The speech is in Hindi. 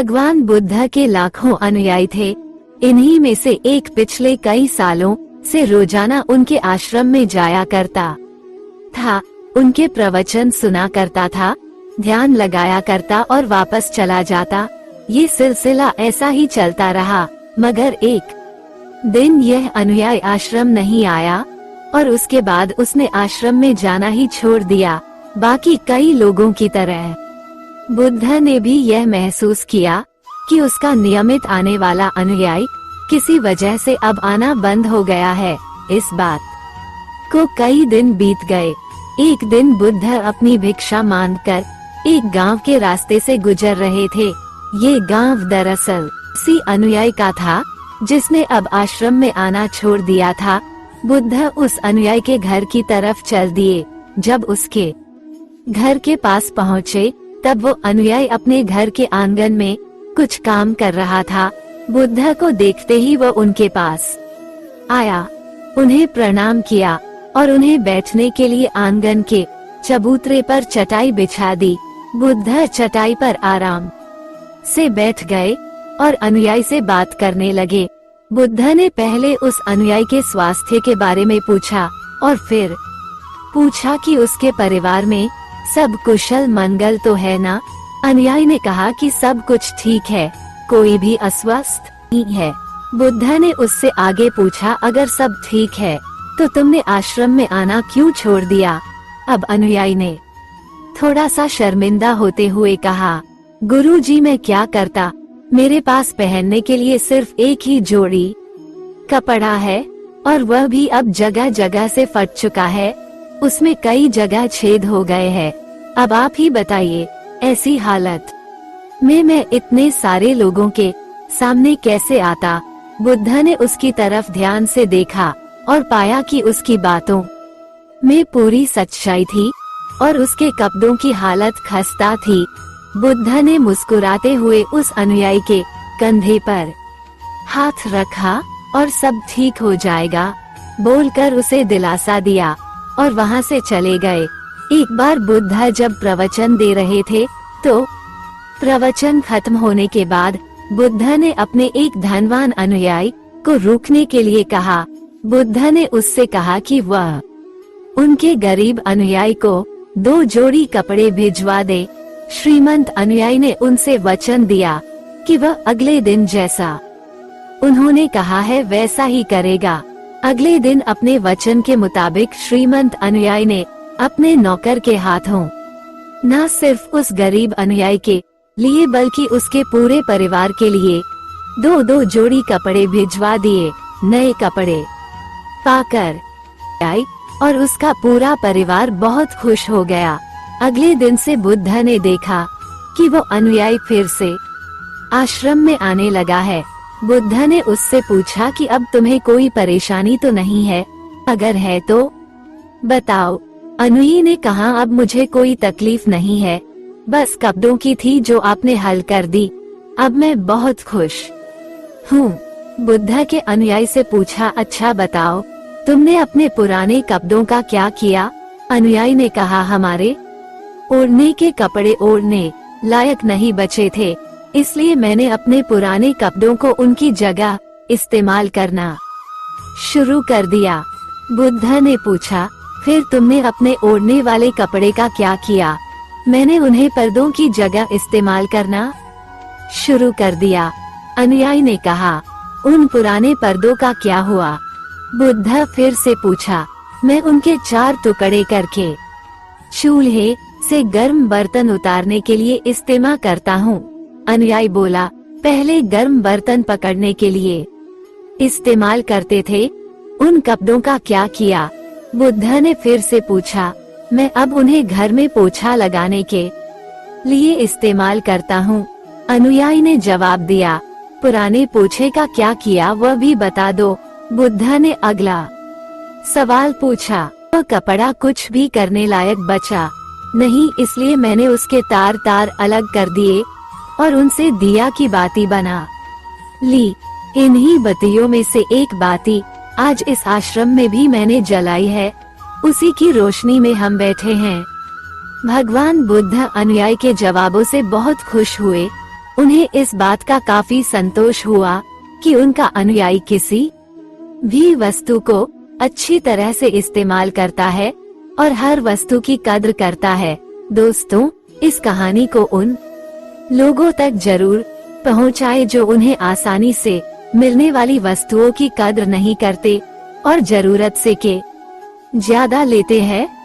भगवान बुद्ध के लाखों अनुयायी थे। इन्हीं में से एक पिछले कई सालों से रोजाना उनके आश्रम में जाया करता था, उनके प्रवचन सुना करता था, ध्यान लगाया करता और वापस चला जाता। ये सिलसिला ऐसा ही चलता रहा, मगर एक दिन यह अनुयायी आश्रम नहीं आया और उसके बाद उसने आश्रम में जाना ही छोड़ दिया, बाकी कई लोगों की तरह। बुद्ध ने भी यह महसूस किया कि उसका नियमित आने वाला अनुयायी किसी वजह से अब आना बंद हो गया है। इस बात को कई दिन बीत गए। एक दिन बुद्ध अपनी भिक्षा मांगकर एक गांव के रास्ते से गुजर रहे थे। ये गांव दरअसल उसी अनुयायी का था जिसने अब आश्रम में आना छोड़ दिया था। बुद्ध उस अनुयायी के घर की तरफ चल दिए। जब उसके घर के पास पहुँचे तब वो अनुयायी अपने घर के आंगन में कुछ काम कर रहा था। बुद्ध को देखते ही वो उनके पास आया, उन्हें प्रणाम किया और उन्हें बैठने के लिए आंगन के चबूतरे पर चटाई बिछा दी। बुद्ध चटाई पर आराम से बैठ गए और अनुयायी से बात करने लगे। बुद्ध ने पहले उस अनुयायी के स्वास्थ्य के बारे में पूछा और फिर पूछा कि उसके परिवार में सब कुशल मंगल तो है ना। अनुयायी ने कहा कि सब कुछ ठीक है, कोई भी अस्वस्थ नहीं है। बुद्ध ने उससे आगे पूछा, अगर सब ठीक है तो तुमने आश्रम में आना क्यों छोड़ दिया। अब अनुयायी ने थोड़ा सा शर्मिंदा होते हुए कहा, गुरुजी मैं क्या करता, मेरे पास पहनने के लिए सिर्फ एक ही जोड़ी कपड़ा है और वह भी अब जगह जगह से फट चुका है, उसमें कई जगह छेद हो गए हैं। अब आप ही बताइए, ऐसी हालत में मैं इतने सारे लोगों के सामने कैसे आता। बुद्ध ने उसकी तरफ ध्यान से देखा और पाया कि उसकी बातों में पूरी सच्चाई थी और उसके कपड़ों की हालत खस्ता थी। बुद्ध ने मुस्कुराते हुए उस अनुयायी के कंधे पर हाथ रखा और सब ठीक हो जाएगा बोलकर उसे दिलासा दिया और वहां से चले गए। एक बार बुद्ध जब प्रवचन दे रहे थे तो प्रवचन खत्म होने के बाद बुद्ध ने अपने एक धनवान अनुयायी को रोकने के लिए कहा। बुद्ध ने उससे कहा कि वह उनके गरीब अनुयायी को 2 जोड़ी कपड़े भिजवा दे। श्रीमंत अनुयायी ने उनसे वचन दिया कि वह अगले दिन जैसा उन्होंने कहा है वैसा ही करेगा। अगले दिन अपने वचन के मुताबिक श्रीमंत अनुयायी ने अपने नौकर के हाथों न सिर्फ उस गरीब अनुयायी के लिए बल्कि उसके पूरे परिवार के लिए 2-2 जोड़ी कपड़े भिजवा दिए। नए कपड़े पाकर आई और उसका पूरा परिवार बहुत खुश हो गया। अगले दिन से बुद्ध ने देखा कि वो अनुयायी फिर से आश्रम में आने लगा है। बुद्ध ने उससे पूछा कि अब तुम्हें कोई परेशानी तो नहीं है, अगर है तो बताओ। अनुयायी ने कहा, अब मुझे कोई तकलीफ नहीं है, बस कपड़ों की थी जो आपने हल कर दी, अब मैं बहुत खुश हूँ। बुद्ध के अनुयायी से पूछा, अच्छा बताओ तुमने अपने पुराने कपड़ों का क्या किया। अनुयायी ने कहा, हमारे ओढ़ने के कपड़े ओढ़ने लायक नहीं बचे थे, इसलिए मैंने अपने पुराने कपड़ों को उनकी जगह इस्तेमाल करना शुरू कर दिया। बुद्ध ने पूछा, फिर तुमने अपने ओढ़ने वाले कपड़े का क्या किया। मैंने उन्हें पर्दों की जगह इस्तेमाल करना शुरू कर दिया। अनुयायी ने कहा, उन पुराने पर्दों का क्या हुआ। बुद्ध फिर से पूछा, मैं उनके 4 टुकड़े करके चूल्हे से गर्म बर्तन उतारने के लिए इस्तेमाल करता हूँ। अनुयायी बोला, पहले गर्म बर्तन पकड़ने के लिए इस्तेमाल करते थे, उन कपड़ों का क्या किया। बुद्ध ने फिर से पूछा, मैं अब उन्हें घर में पोछा लगाने के लिए इस्तेमाल करता हूँ। अनुयायी ने जवाब दिया, पुराने पोछे का क्या किया वह भी बता दो। बुद्ध ने अगला सवाल पूछा, वह कपड़ा कुछ भी करने लायक बचा नहीं, इसलिए मैंने उसके तार अलग कर दिए और उनसे दिया की बाती बना ली। इन्हीं बत्तियों में से एक बाती आज इस आश्रम में भी मैंने जलाई है, उसी की रोशनी में हम बैठे हैं। भगवान बुद्ध अनुयायी के जवाबों से बहुत खुश हुए उन्हें इस बात का काफी संतोष हुआ कि उनका अनुयायी किसी भी वस्तु को अच्छी तरह से इस्तेमाल करता है और हर वस्तु की कद्र करता है। दोस्तों, इस कहानी को उन लोगों तक जरूर पहुंचाए जो उन्हें आसानी से मिलने वाली वस्तुओं की कद्र नहीं करते और जरूरत से के ज्यादा लेते हैं।